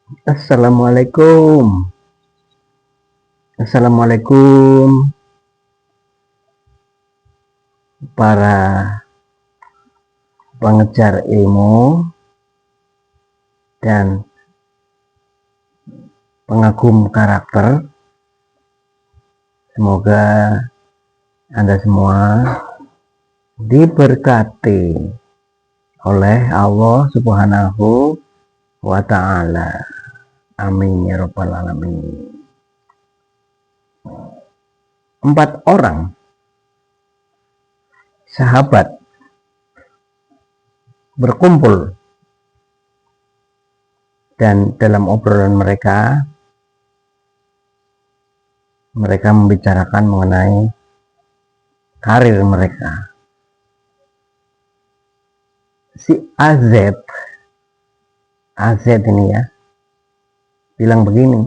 Assalamualaikum. Assalamualaikum para pengejar ilmu dan pengagum karakter. Semoga Anda semua diberkati oleh Allah Subhanahu wa Ta'ala. Amin ya rabbal alamin. 4 orang sahabat berkumpul dan dalam obrolan mereka membicarakan mengenai karir mereka. Si AZ ini ya bilang begini,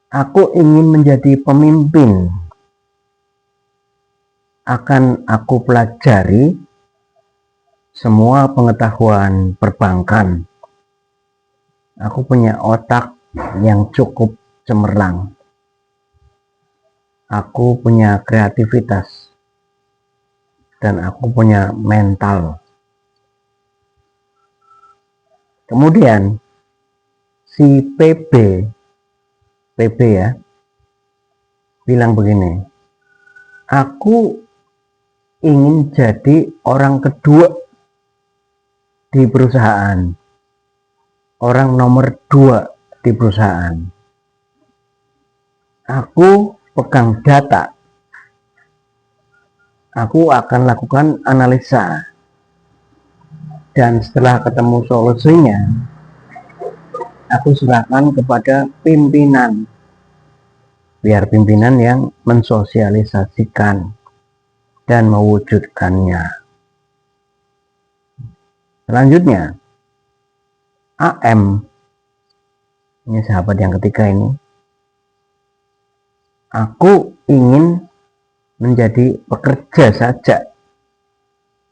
aku ingin menjadi pemimpin, akan aku pelajari semua pengetahuan perbankan. Aku punya otak yang cukup cemerlang. Aku punya kreativitas dan aku punya mental. Kemudian si PB ya bilang begini, aku ingin jadi orang kedua di perusahaan, orang nomor 2 di perusahaan. Aku pegang data, aku akan lakukan analisa, dan setelah ketemu solusinya aku serahkan kepada pimpinan, biar pimpinan yang mensosialisasikan dan mewujudkannya. Selanjutnya AM, ini sahabat yang ketiga ini, aku ingin menjadi pekerja saja.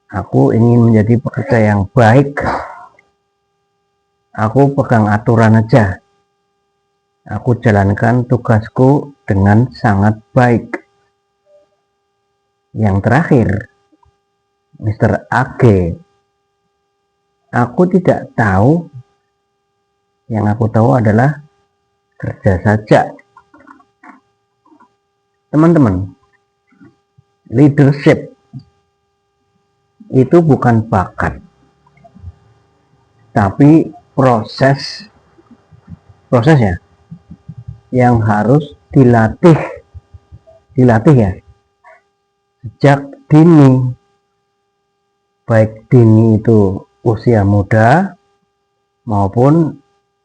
Aku ingin menjadi pekerja yang baik. Aku pegang aturan aja. Aku jalankan tugasku dengan sangat baik. Yang terakhir, Mr. AG, aku tidak tahu. Yang aku tahu adalah kerja saja. Teman-teman, leadership itu bukan bakat, tapi prosesnya yang harus dilatih ya sejak dini, baik dini itu usia muda maupun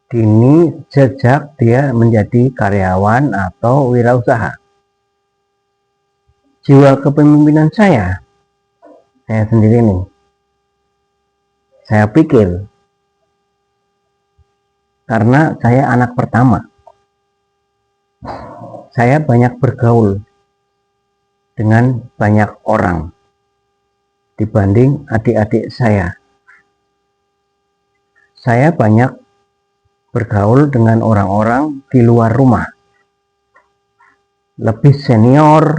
dini sejak dia menjadi karyawan atau wirausaha. Jiwa kepemimpinan saya sendiri nih, saya pikir karena saya anak pertama, saya banyak bergaul dengan banyak orang dibanding adik-adik saya. Saya banyak bergaul dengan orang-orang di luar rumah, lebih senior,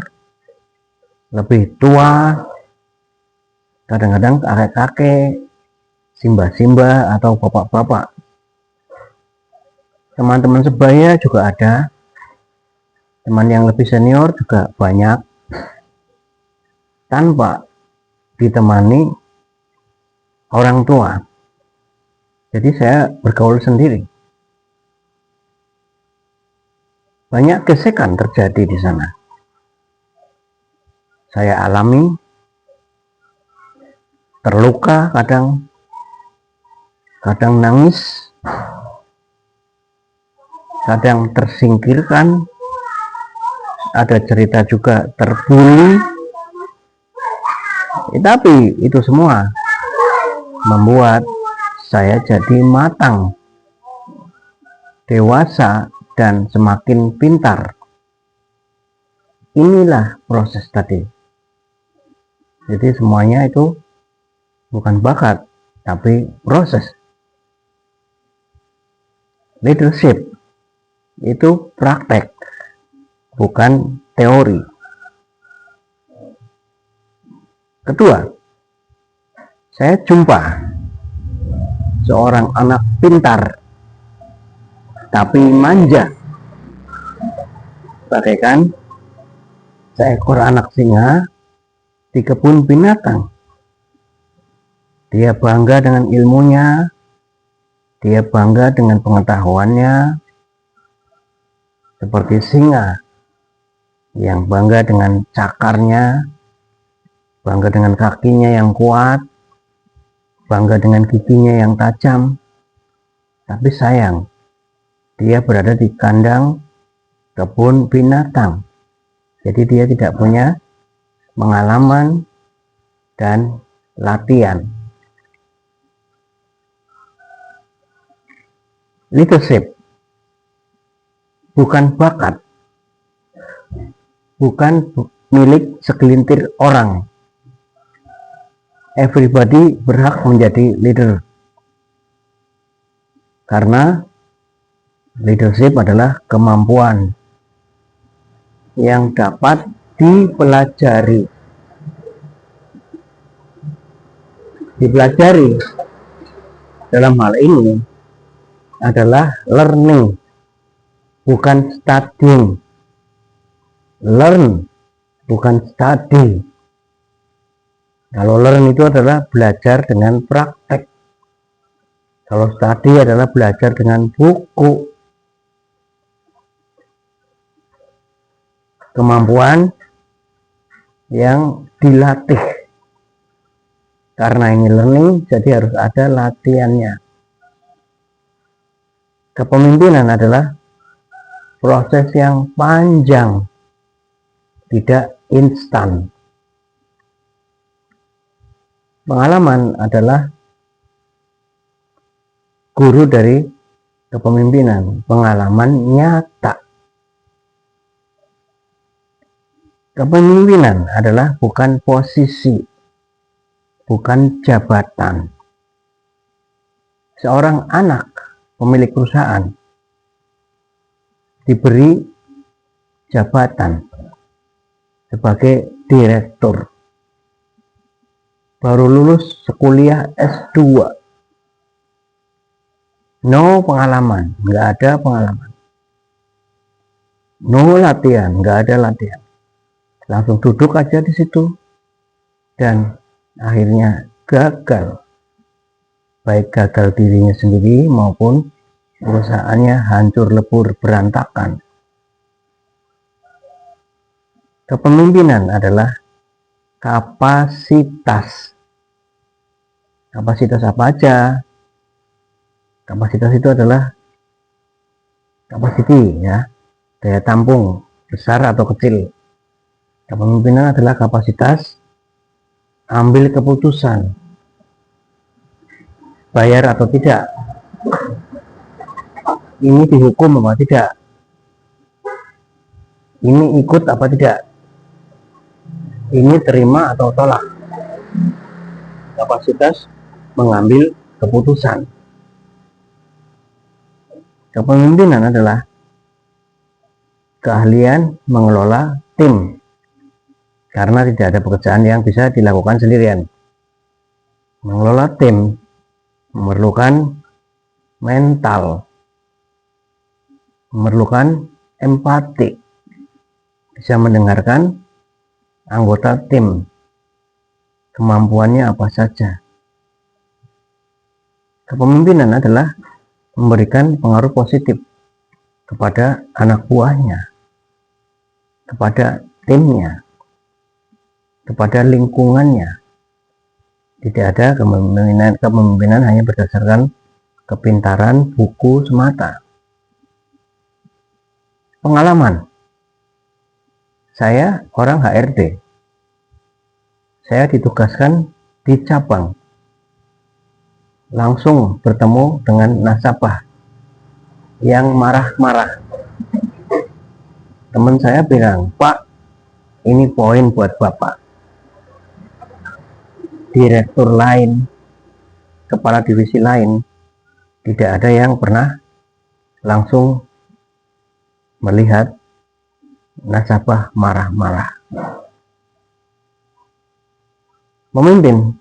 lebih tua, kadang-kadang kakek-kakek, simba-simba atau bapak-bapak. Teman-teman sebaya juga ada, teman yang lebih senior juga banyak, tanpa ditemani orang tua. Jadi saya bergaul sendiri. Banyak gesekan terjadi di sana. Saya alami, terluka kadang nangis, kadang tersingkirkan, ada cerita juga terbuli. Tapi itu semua membuat saya jadi matang, dewasa, dan semakin pintar. Inilah proses tadi. Jadi semuanya itu bukan bakat, tapi proses. Leadership itu praktek, bukan teori. Kedua, saya jumpa seorang anak pintar tapi manja, bagaikan seekor anak singa di kebun binatang. Dia bangga dengan ilmunya, dia bangga dengan pengetahuannya, seperti singa yang bangga dengan cakarnya, bangga dengan kakinya yang kuat, bangga dengan giginya yang tajam. Tapi sayang, dia berada di kandang kebun binatang, jadi dia tidak punya pengalaman dan latihan. Leadership bukan bakat, bukan milik segelintir orang. Everybody berhak menjadi leader, karena leadership adalah kemampuan yang dapat dipelajari. Dipelajari dalam hal ini adalah learning, bukan studying. Learn, bukan study. Kalau learn itu adalah belajar dengan praktek. Kalau study adalah belajar dengan buku. Kemampuan yang dilatih. Karena ini learning, jadi harus ada latihannya. Kepemimpinan adalah proses yang panjang, tidak instan. Pengalaman adalah guru dari kepemimpinan, pengalaman nyata. Kepemimpinan adalah bukan posisi, bukan jabatan. Seorang anak pemilik perusahaan diberi jabatan sebagai direktur, baru lulus kuliah S2, no pengalaman, nggak ada pengalaman, no latihan, nggak ada latihan, langsung duduk aja di situ dan akhirnya gagal, baik gagal dirinya sendiri maupun perusahaannya hancur lebur berantakan. Kepemimpinan adalah kapasitas. Kapasitas apa aja? Kapasitas itu adalah capacity, ya, daya tampung besar atau kecil. Kepemimpinan adalah kapasitas ambil keputusan, bayar atau tidak, ini dihukum apa tidak, ini ikut apa tidak, ini terima atau tolak. Kapasitas mengambil keputusan. Kepemimpinan adalah keahlian mengelola tim, karena tidak ada pekerjaan yang bisa dilakukan sendirian. Mengelola tim memerlukan mental, memerlukan empati, bisa mendengarkan anggota tim, kemampuannya apa saja. Kepemimpinan adalah memberikan pengaruh positif kepada anak buahnya, kepada timnya, kepada lingkungannya. Tidak ada kepemimpinan hanya berdasarkan kepintaran buku semata. Pengalaman. Saya orang HRD. Saya ditugaskan di cabang. Langsung bertemu dengan nasabah yang marah-marah. Teman saya bilang, "Pak, ini poin buat Bapak." Direktur lain, kepala divisi lain, tidak ada yang pernah langsung melihat nasabah marah-marah. Memimpin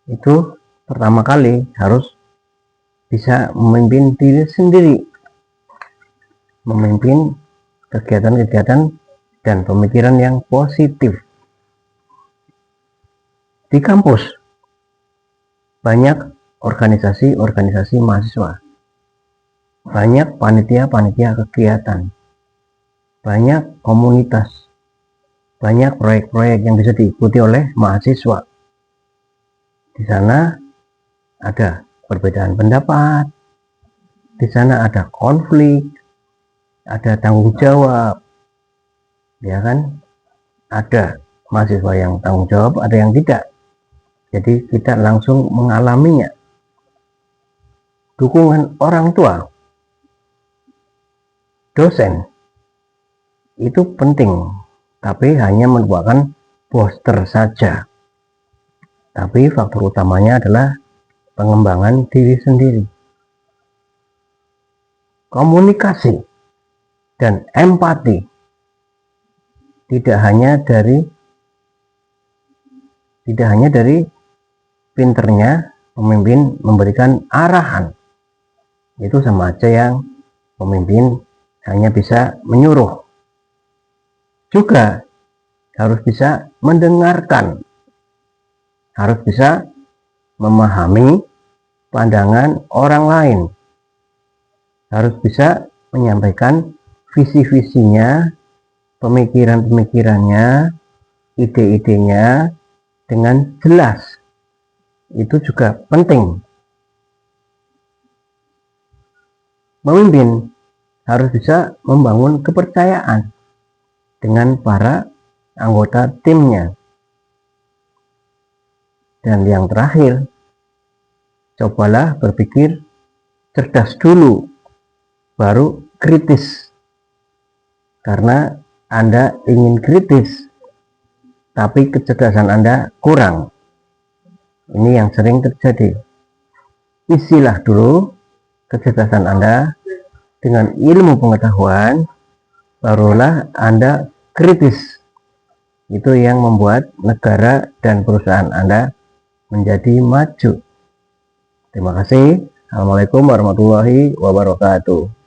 itu pertama kali harus bisa memimpin diri sendiri, memimpin kegiatan-kegiatan dan pemikiran yang positif. Di kampus banyak organisasi-organisasi mahasiswa, banyak panitia-panitia kegiatan, banyak komunitas, banyak proyek-proyek yang bisa diikuti oleh mahasiswa. Di sana ada perbedaan pendapat, di sana ada konflik, ada tanggung jawab, ya kan? Ada mahasiswa yang tanggung jawab, ada yang tidak. Jadi kita langsung mengalaminya. Dukungan orang tua, dosen, itu penting, tapi hanya merupakan poster saja. Tapi faktor utamanya adalah pengembangan diri sendiri. Komunikasi dan empati tidak hanya dari pinternya pemimpin memberikan arahan. Itu sama aja yang pemimpin hanya bisa menyuruh. Juga harus bisa mendengarkan, harus bisa memahami pandangan orang lain, harus bisa menyampaikan visi-visinya, pemikiran-pemikirannya, ide-idenya dengan jelas. Itu juga penting. Memimpin harus bisa membangun kepercayaan dengan para anggota timnya. Dan yang terakhir, cobalah berpikir cerdas dulu, baru kritis. Karena Anda ingin kritis, tapi kecerdasan Anda kurang. Ini yang sering terjadi. Isilah dulu kecerdasan Anda dengan ilmu pengetahuan, barulah Anda kritis. Itu yang membuat negara dan perusahaan Anda menjadi maju. Terima kasih. Assalamualaikum warahmatullahi wabarakatuh.